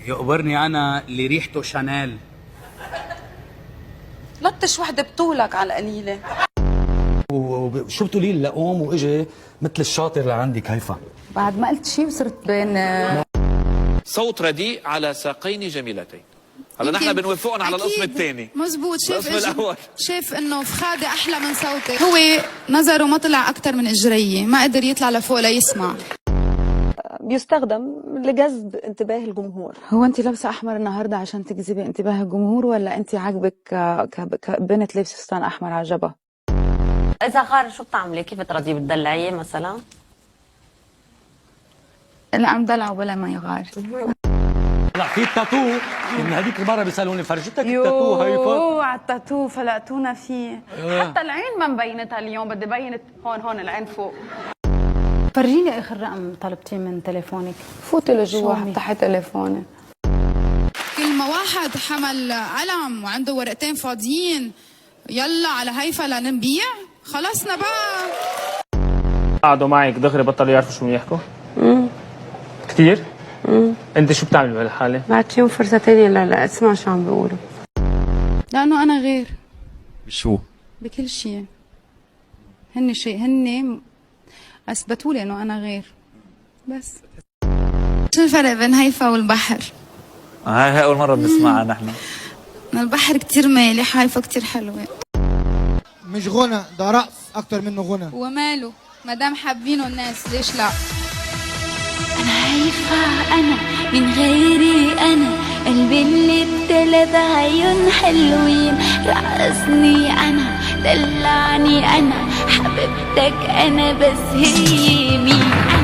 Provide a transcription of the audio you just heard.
يقبرني انا اللي ريحته شانيل. لطش وحده بطولك على القليله. وشو بتقولي لي لقوم واجي مثل الشاطر اللي عندك هيفا؟ بعد ما قلت شيء وصرت بين صوت رديء على ساقين جميلتين. هلا نحن بنوافقهم على القسم الثاني. مزبوط. شايف انه فخاده احلى من صوتك. هو نظره ما طلع اكثر من اجريه، ما قدر يطلع لفوق ليسمع. بيستخدم لجذب انتباه الجمهور. هو انت لابسه احمر النهارده عشان تجذبي انتباه الجمهور، ولا انت عاجبك كبنت لابسه فستان احمر على جبهه؟ اذا غار شو بتعملي؟ كيف بترضيه؟ بتدلعيه مثلا؟ لا عم دلعه بلا ما يغار. لا في التاتو، من هذيك المره بيسالوني فرجتك التاتو هيفا؟ على التاتو فلقتونا فيه. حتى العين ما مبينتها اليوم، بدي بينت هون العين فوق. فرجيني اخر رقم طلبتيه من تليفونك. فوتي لجوا افتحي تليفوني. كل ما واحد حمل قلم وعنده ورقتين فاضيين يلا على هيفا لنبيع، خلصنا بقى. قعدوا معك دغري بطلوا يعرفوا شو يحكوا؟ كثير؟ انت شو بتعمل بهالحاله؟ بعطيهم فرصه ثانيه لا اسمع شو عم بيقولوا. لانه انا غير. بشو؟ بكل شيء. هن اثبتوا لي انه انا غير. بس شو الفرق بين هيفا والبحر؟ هاي اول مره بنسمعها نحن. البحر كثير مالح، هيفا كثير حلوه. مش غنى، ده رقص اكتر منه غنى. وماله؟ ما دام حابينه الناس ليش لا؟ أنا هيفا، أنا من غيري أنا، قلبي اللي بثلاث عيون حلوين، رقصني أنا دلعني أنا، حبيبتك أنا بس هي مين؟